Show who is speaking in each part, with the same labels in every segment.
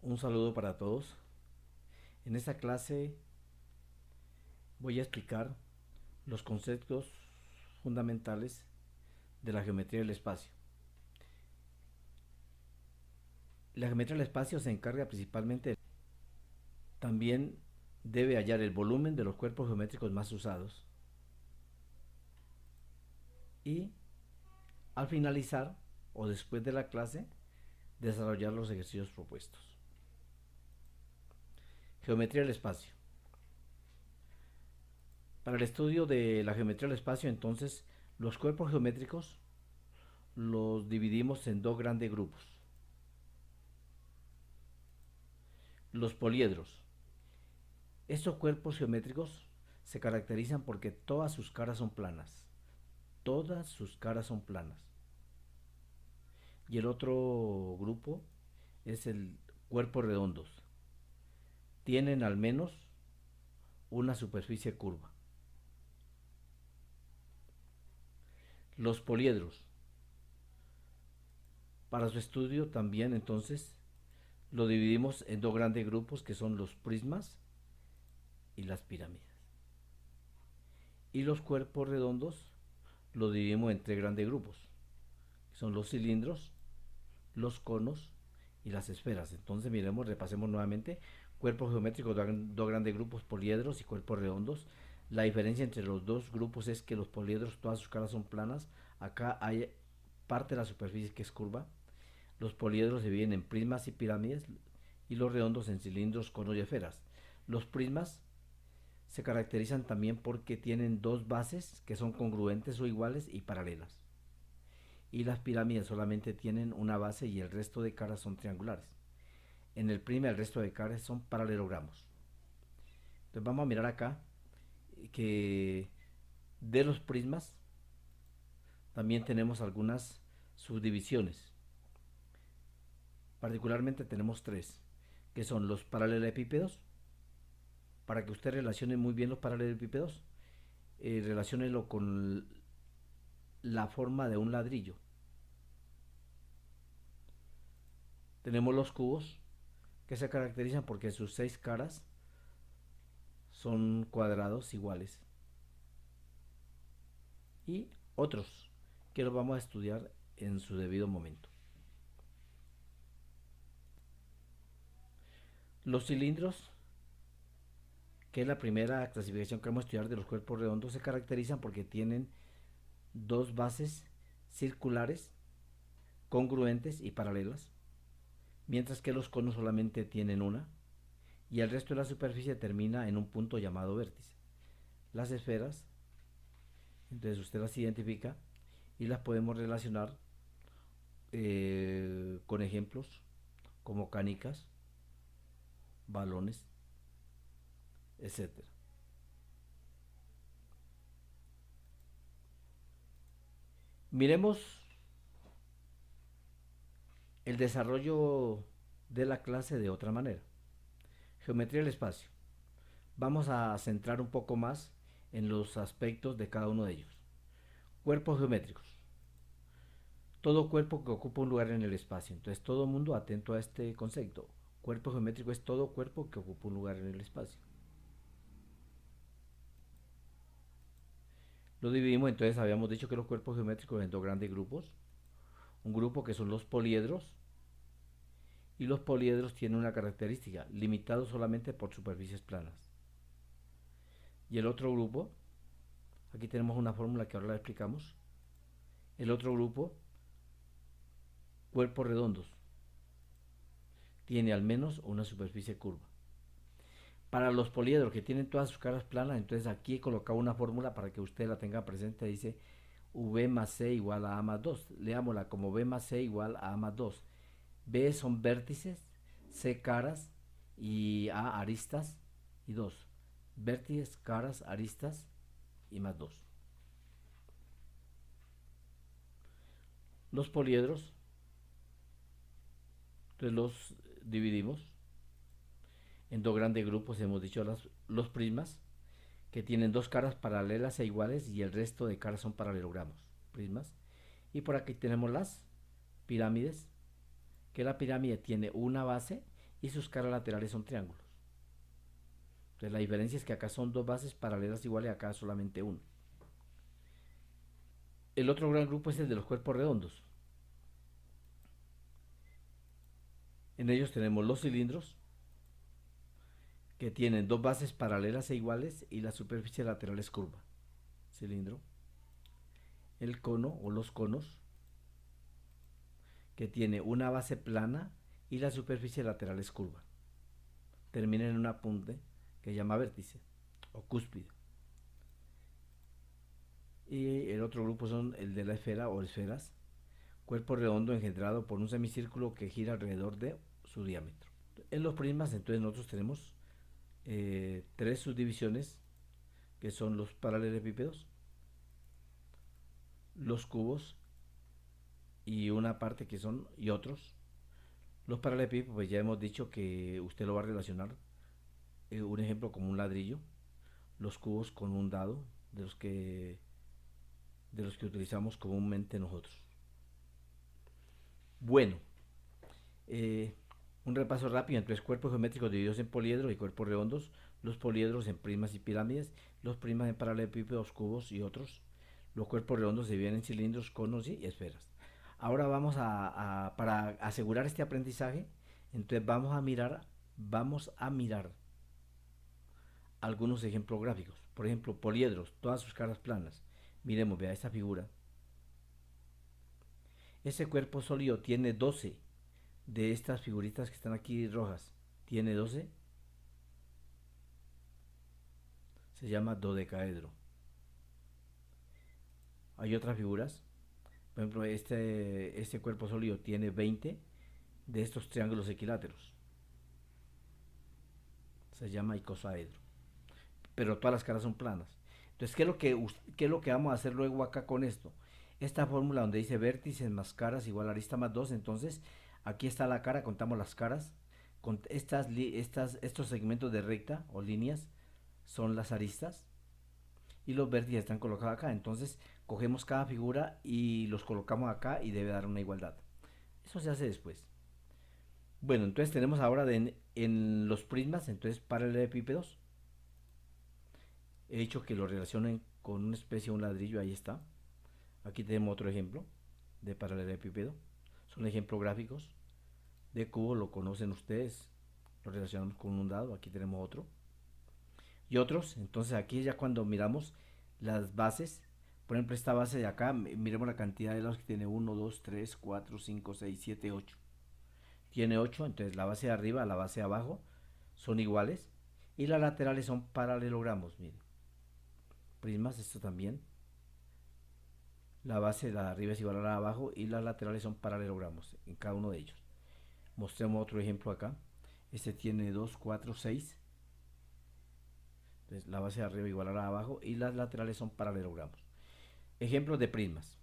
Speaker 1: Un saludo para todos. En esta clase voy a explicar los conceptos fundamentales de la geometría del espacio. La geometría del espacio se encarga principalmente, también debe hallar el volumen de los cuerpos geométricos más usados y al finalizar o después de la clase desarrollar los ejercicios propuestos. Geometría del espacio. Para el estudio de la geometría del espacio, entonces, los cuerpos geométricos los dividimos en dos grandes grupos. Los poliedros. Estos cuerpos geométricos se caracterizan porque todas sus caras son planas. Todas sus caras son planas. Y el otro grupo es el cuerpos redondos. Tienen al menos una superficie curva. Los poliedros. Para su estudio también entonces lo dividimos en dos grandes grupos que son los prismas y las pirámides. Y los cuerpos redondos lo dividimos en tres grandes grupos, que son los cilindros, los conos y las esferas. Entonces miremos, repasemos nuevamente: cuerpos geométricos, dos grandes grupos, poliedros y cuerpos redondos. La diferencia entre los dos grupos es que los poliedros todas sus caras son planas. Acá hay parte de la superficie que es curva. Los poliedros se dividen en prismas y pirámides y los redondos en cilindros, conos y esferas. Los prismas se caracterizan también porque tienen dos bases que son congruentes o iguales y paralelas. Y las pirámides solamente tienen una base y el resto de caras son triangulares. En el prisma el resto de caras son paralelogramos. Entonces vamos a mirar acá que de los prismas también tenemos algunas subdivisiones. Particularmente tenemos tres, que son los paralelepípedos. Para que usted relacione muy bien los paralelepípedos, relaciónelo con la forma de un ladrillo. Tenemos los cubos, que se caracterizan porque sus seis caras son cuadrados iguales. Y otros, que los vamos a estudiar en su debido momento. Los cilindros, que es la primera clasificación que vamos a estudiar de los cuerpos redondos, se caracterizan porque tienen dos bases circulares, congruentes y paralelas, mientras que los conos solamente tienen una, y el resto de la superficie termina en un punto llamado vértice. Las esferas, entonces usted las identifica y las podemos relacionar con ejemplos como canicas, balones, etcétera. Miremos el desarrollo de la clase de otra manera. Geometría del espacio. Vamos a centrar un poco más en los aspectos de cada uno de ellos. Cuerpos geométricos. Todo cuerpo que ocupa un lugar en el espacio. Entonces todo el mundo atento a este concepto. Cuerpo geométrico es todo cuerpo que ocupa un lugar en el espacio. Lo dividimos, entonces habíamos dicho que los cuerpos geométricos en dos grandes grupos. Un grupo que son los poliedros, y los poliedros tienen una característica, limitado solamente por superficies planas. Y el otro grupo, aquí tenemos una fórmula que ahora la explicamos. El otro grupo, cuerpos redondos, tiene al menos una superficie curva. Para los poliedros que tienen todas sus caras planas, entonces aquí he colocado una fórmula para que usted la tenga presente. Dice V más C igual a A más 2. Leámosla como V más C igual a A más 2. B son vértices, C caras y A aristas y 2. Vértices, caras, aristas y más 2. Los poliedros, entonces los dividimos en dos grandes grupos. Hemos dicho los prismas, que tienen dos caras paralelas e iguales y el resto de caras son paralelogramos, prismas. Y por aquí tenemos las pirámides, que la pirámide tiene una base y sus caras laterales son triángulos. Entonces la diferencia es que acá son dos bases paralelas iguales, acá solamente una. El otro gran grupo es el de los cuerpos redondos. En ellos tenemos los cilindros, que tienen dos bases paralelas e iguales y la superficie lateral es curva. Cilindro. El cono o los conos, que tiene una base plana y la superficie lateral es curva. Termina en una punta que se llama vértice o cúspide. Y el otro grupo son el de la esfera o esferas, cuerpo redondo engendrado por un semicírculo que gira alrededor de su diámetro. En los prismas entonces nosotros tenemos tres subdivisiones, que son los paralelepípedos, los cubos y una parte que son y otros. Los paralelepípedos, pues ya hemos dicho que usted lo va a relacionar, un ejemplo como un ladrillo, los cubos con un dado de los que utilizamos comúnmente nosotros. Bueno, eh, un repaso rápido. Entonces, cuerpos geométricos divididos en poliedros y cuerpos redondos, los poliedros en prismas y pirámides, los prismas en paralelepípedos, cubos y otros. Los cuerpos redondos se dividen en cilindros, conos y esferas. Ahora vamos para asegurar este aprendizaje, entonces vamos a mirar algunos ejemplos gráficos. Por ejemplo, poliedros, todas sus caras planas. Miremos, vea esta figura. Ese cuerpo sólido tiene 12 de estas figuritas que están aquí rojas. Tiene 12. Se llama dodecaedro. Hay otras figuras. Por ejemplo, este cuerpo sólido tiene 20 de estos triángulos equiláteros. Se llama icosaedro. Pero todas las caras son planas. Entonces, ¿qué es lo que vamos a hacer luego acá con esto? Esta fórmula donde dice vértices más caras igual arista más 2. Entonces, aquí está la cara, contamos las caras. Con estos segmentos de recta o líneas son las aristas. Y los vértices están colocados acá. Entonces, cogemos cada figura y los colocamos acá y debe dar una igualdad. Eso se hace después. Bueno, entonces tenemos ahora en los prismas, entonces paralelepípedos. He dicho que lo relacionen con una especie de un ladrillo, ahí está. Aquí tenemos otro ejemplo de paralelepípedo. Son ejemplos gráficos. De cubo lo conocen ustedes. Lo relacionamos con un dado. Aquí tenemos otro. Y otros. Entonces aquí ya cuando miramos las bases. Por ejemplo, esta base de acá. Miremos la cantidad de lados que tiene. 1, 2, 3, 4, 5, 6, 7, 8. Tiene 8. Entonces la base de arriba, la base de abajo son iguales. Y las laterales son paralelogramos. Miren. Prismas, esto también. La base de la de arriba es igual a la de abajo y las laterales son paralelogramos en cada uno de ellos. Mostremos otro ejemplo acá. Este tiene 2, 4, 6. Entonces la base de arriba igual a la de abajo y las laterales son paralelogramos. Ejemplos de prismas.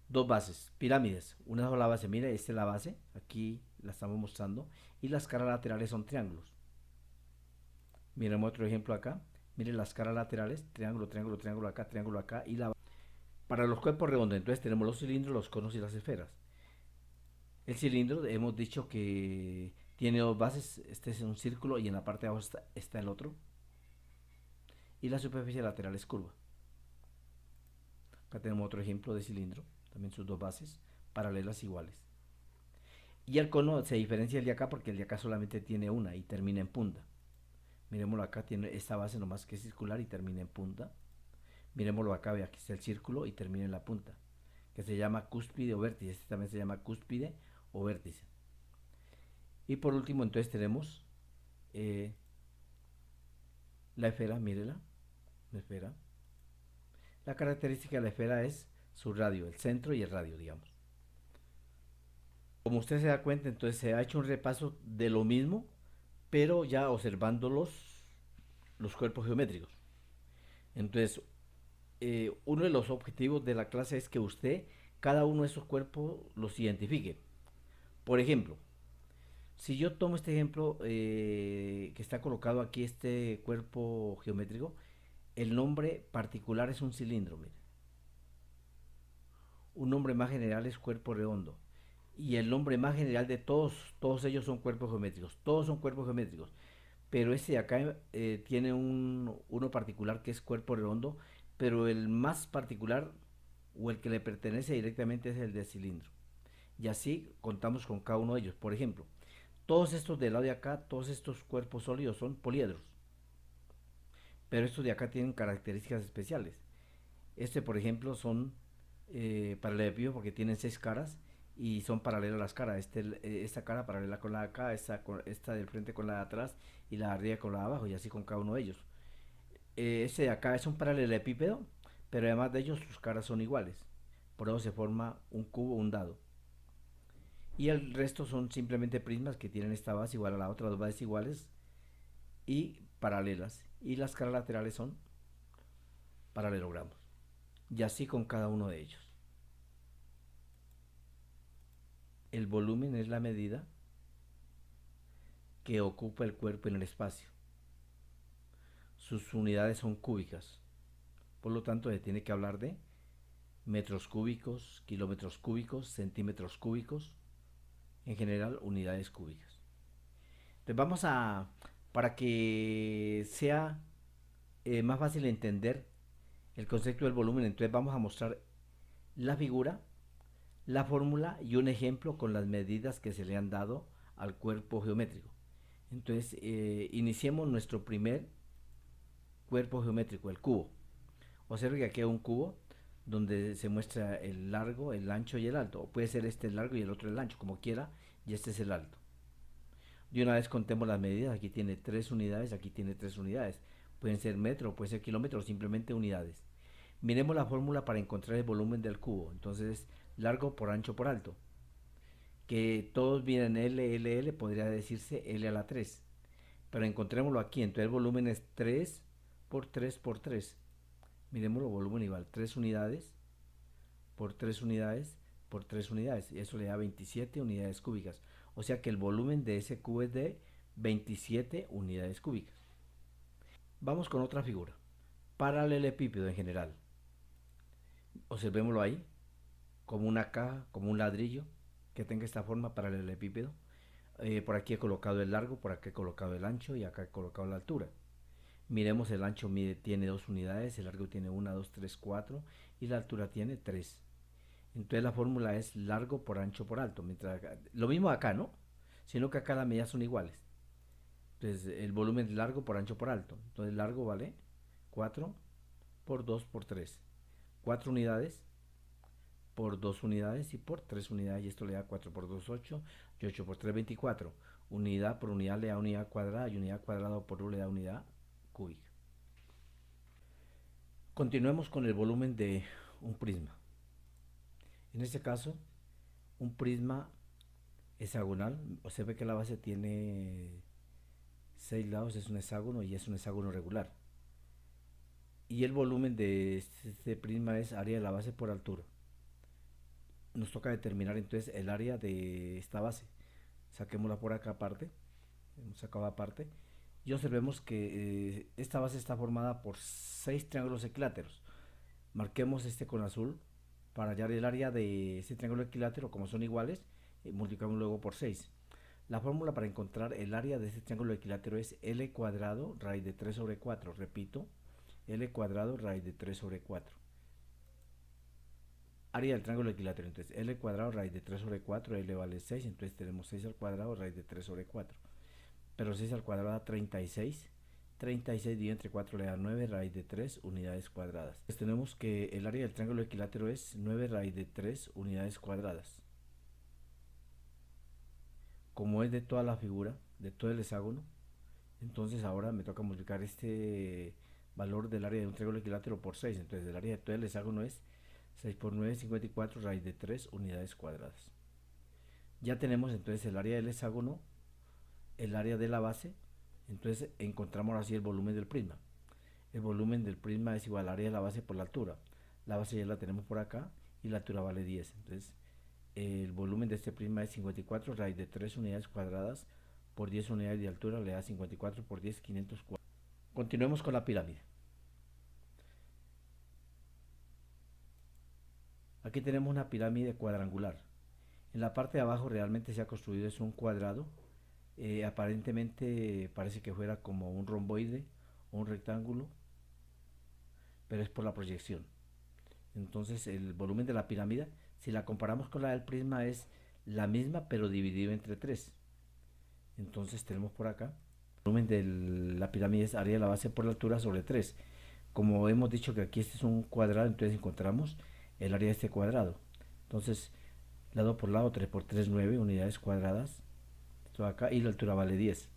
Speaker 1: Dos bases, pirámides, una sola base. Mire, esta es la base, aquí la estamos mostrando. Y las caras laterales son triángulos. Miremos otro ejemplo acá. Miren las caras laterales, triángulo, triángulo, triángulo acá y la. Para los cuerpos redondos, entonces tenemos los cilindros, los conos y las esferas. El cilindro, hemos dicho que tiene dos bases, este es un círculo y en la parte de abajo está el otro. Y la superficie lateral es curva. Acá tenemos otro ejemplo de cilindro, también sus dos bases, paralelas iguales. Y el cono se diferencia el de acá porque el de acá solamente tiene una y termina en punta. Miremoslo acá, tiene esta base nomás que es circular y termina en punta. Miremoslo acá, ve, aquí está el círculo y termina en la punta, que se llama cúspide o vértice. Este también se llama cúspide o vértice. Y por último, entonces tenemos la esfera, mírela, la esfera. La característica de la esfera es su radio, el centro y el radio, digamos. Como usted se da cuenta, entonces se ha hecho un repaso de lo mismo, pero ya observando los cuerpos geométricos. Entonces, uno de los objetivos de la clase es que usted cada uno de esos cuerpos los identifique. Por ejemplo, si yo tomo este ejemplo que está colocado aquí, este cuerpo geométrico, el nombre particular es un cilindro, mire. Un nombre más general es cuerpo redondo. y el nombre más general de todos ellos son cuerpos geométricos. Todos son cuerpos geométricos. Pero este de acá tiene uno particular que es cuerpo redondo, pero el más particular o el que le pertenece directamente es el de cilindro. Y así contamos con cada uno de ellos. Por ejemplo, todos estos del lado de acá, todos estos cuerpos sólidos son poliedros, pero estos de acá tienen características especiales. Este, por ejemplo, son paralelepípedos porque tienen 6 caras y son paralelas a las caras. Esta cara paralela con la de acá, esta del frente con la de atrás y la de arriba con la de abajo, y así con cada uno de ellos. Este de acá es un paralelepípedo, pero además de ellos sus caras son iguales. Por eso se forma un cubo, un dado. Y el resto son simplemente prismas que tienen esta base igual a la otra, dos bases iguales y paralelas. Y las caras laterales son paralelogramos. Y así con cada uno de ellos. El volumen es la medida que ocupa el cuerpo en el espacio. Sus unidades son cúbicas. Por lo tanto, se tiene que hablar de metros cúbicos, kilómetros cúbicos, centímetros cúbicos, en general unidades cúbicas. Entonces para que sea más fácil entender el concepto del volumen, entonces vamos a mostrar la figura, la fórmula y un ejemplo con las medidas que se le han dado al cuerpo geométrico. Entonces, iniciemos nuestro primer cuerpo geométrico, el cubo. Observe que aquí hay un cubo donde se muestra el largo, el ancho y el alto. O puede ser este el largo y el otro el ancho, como quiera, y este es el alto. De una vez contemos las medidas. Aquí tiene 3 unidades, aquí tiene 3 unidades. Pueden ser metro, puede ser kilómetro, o simplemente unidades. Miremos la fórmula para encontrar el volumen del cubo. Entonces, largo por ancho por alto. Que todos vienen L, podría decirse L a la 3. Pero encontrémoslo aquí. Entonces el volumen es 3 por 3 por 3. Miremoslo, volumen igual 3 unidades por 3 unidades por 3 unidades. Y eso le da 27 unidades cúbicas. O sea que el volumen de ese cubo es de 27 unidades cúbicas. Vamos con otra figura. Paralelepípedo en general. Observémoslo ahí, como una caja, como un ladrillo que tenga esta forma paralelepípedo. Por aquí he colocado el largo, por aquí he colocado el ancho y acá he colocado la altura. Miremos, el ancho tiene 2 unidades, el largo tiene 1, 2, 3, 4 y la altura tiene 3. Entonces la fórmula es largo por ancho por alto. Lo mismo acá, ¿no? Sino que acá las medidas son iguales. Entonces el volumen es largo por ancho por alto. Entonces largo vale 4 por 2 por 3. 4 unidades por 2 unidades y por 3 unidades. Y esto le da 4 por 2, 8. Y 8 por 3, 24. Unidad por unidad le da unidad cuadrada y unidad cuadrada por 1 le da unidad cúbica. Continuemos con el volumen de un prisma. En este caso, un prisma hexagonal, observe que la base tiene 6 lados, es un hexágono y es un hexágono regular. Y el volumen de este prisma es área de la base por altura. Nos toca determinar entonces el área de esta base. Saquémosla por acá aparte, hemos sacado aparte, y observemos que esta base está formada por 6 triángulos equiláteros. Marquemos este con azul para hallar el área de este triángulo equilátero. Como son iguales, multiplicamos luego por 6. La fórmula para encontrar el área de este triángulo equilátero es L cuadrado raíz de 3 sobre 4. Repito, L cuadrado raíz de 3 sobre 4. Área del triángulo equilátero, entonces L cuadrado raíz de 3 sobre 4, L vale 6, entonces tenemos 6 al cuadrado raíz de 3 sobre 4. Pero 6 al cuadrado da 36. 36 dividido entre 4 le da 9 raíz de 3 unidades cuadradas. Entonces tenemos que el área del triángulo equilátero es 9 raíz de 3 unidades cuadradas. Como es de toda la figura, de todo el hexágono, entonces ahora me toca multiplicar este valor del área de un triángulo equilátero por 6. Entonces el área de todo el hexágono es 6 por 9, 54 raíz de 3 unidades cuadradas. Ya tenemos entonces el área del hexágono, el área de la base. Entonces encontramos así el volumen del prisma. El volumen del prisma es igual al área de la base por la altura. La base ya la tenemos por acá y la altura vale 10. Entonces el volumen de este prisma es 54 raíz de 3 unidades cuadradas por 10 unidades de altura, le da 54 por 10, 504. Continuemos con la pirámide. Aquí tenemos una pirámide cuadrangular. En la parte de abajo realmente se ha construido es un cuadrado. Aparentemente parece que fuera como un romboide o un rectángulo, pero es por la proyección. Entonces el volumen de la pirámide, si la comparamos con la del prisma, es la misma pero dividido entre 3. Entonces tenemos por acá, el volumen de la pirámide es área de la base por la altura sobre 3. Como hemos dicho que aquí este es un cuadrado, entonces encontramos el área de este cuadrado. Entonces, lado por lado, 3 por 3, 9 unidades cuadradas. Esto acá, y la altura vale 10.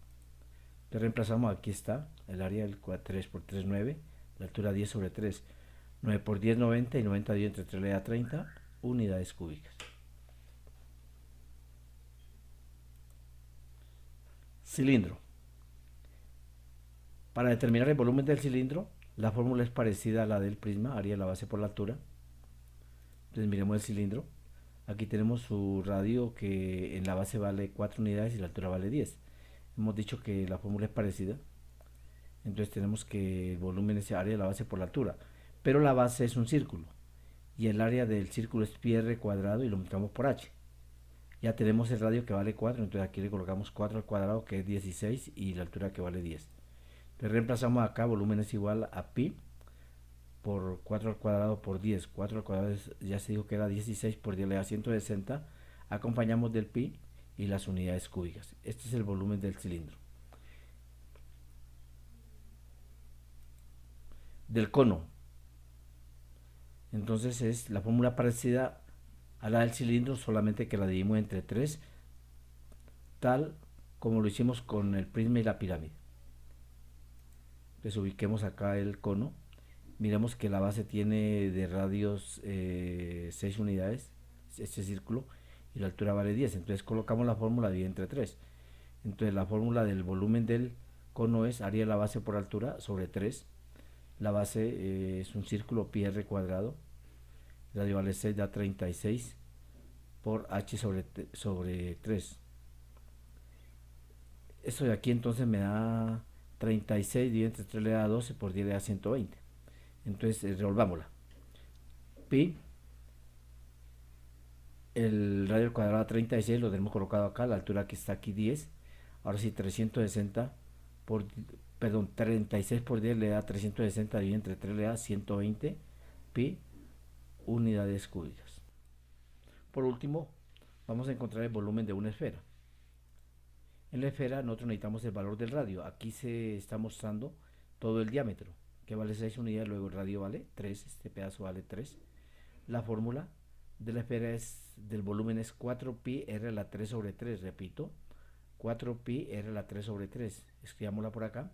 Speaker 1: Entonces reemplazamos, aquí está, el área del 3 por 3, 9, la altura 10 sobre 3. 9 por 10, 90, y 90 dividido entre 3 le da 30 unidades cúbicas. Cilindro. Para determinar el volumen del cilindro, la fórmula es parecida a la del prisma, área de la base por la altura. Entonces miremos el cilindro. Aquí tenemos su radio que en la base vale 4 unidades y la altura vale 10. Hemos dicho que la fórmula es parecida. Entonces tenemos que el volumen es área de la base por la altura. Pero la base es un círculo. Y el área del círculo es pi r cuadrado y lo multiplicamos por h. Ya tenemos el radio que vale 4, entonces aquí le colocamos 4 al cuadrado que es 16 y la altura que vale 10. Entonces reemplazamos acá, volumen es igual a pi por 4 al cuadrado por 10. 4 al cuadrado ya se dijo que era 16 por 10 le da 160. Acompañamos del pi y las unidades cúbicas. Este es el volumen del cilindro. Del cono. Entonces es la fórmula parecida a la del cilindro, solamente que la dividimos entre 3, tal como lo hicimos con el prisma y la pirámide. Entonces ubiquemos acá el cono. Miremos que la base tiene de radios 6 unidades, este círculo, y la altura vale 10. Entonces colocamos la fórmula dividida entre 3. Entonces la fórmula del volumen del cono es área de la base por altura sobre 3. La base es un círculo pi r cuadrado. Radio vale 6, da 36 por h sobre 3. Esto de aquí entonces me da 36 dividido entre 3 le da 12 por 10 le da 120. Entonces revolvámosla. Pi, el radio al cuadrado 36 lo tenemos colocado acá, la altura que está aquí 10. Ahora sí, 360 por, perdón, 36 por 10 le da 360 dividido entre 3 le da 120 pi unidades cúbicas. Por último, vamos a encontrar el volumen de una esfera. En la esfera nosotros necesitamos el valor del radio. Aquí se está mostrando todo el diámetro, que vale 6 unidades, luego el radio vale 3, este pedazo vale 3. La fórmula de la esfera del volumen es 4 pi r a la 3 sobre 3, repito, 4 pi r a la 3 sobre 3. Escribámosla por acá.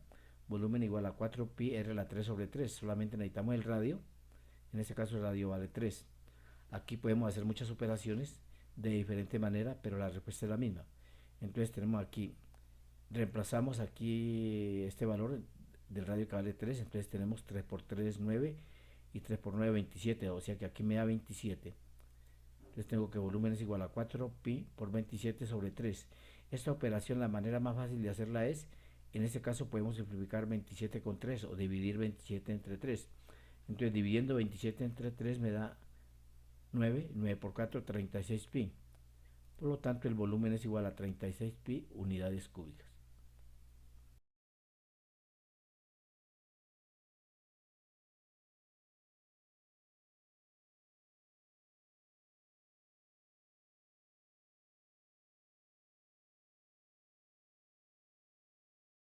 Speaker 1: Volumen igual a 4 pi r a la 3 sobre 3. Solamente necesitamos el radio. En este caso el radio vale 3. Aquí podemos hacer muchas operaciones de diferente manera, pero la respuesta es la misma. Entonces tenemos aquí, reemplazamos aquí este valor del radio que vale 3. Entonces tenemos 3 por 3, 9 y 3 por 9, 27. O sea que aquí me da 27. Entonces tengo que volumen es igual a 4 pi por 27 sobre 3. Esta operación, la manera más fácil de hacerla es, en este caso podemos simplificar 27 con 3 o dividir 27 entre 3. Entonces dividiendo 27 entre 3 me da 9, 9 por 4, 36 pi. Por lo tanto el volumen es igual a 36 pi unidades cúbicas.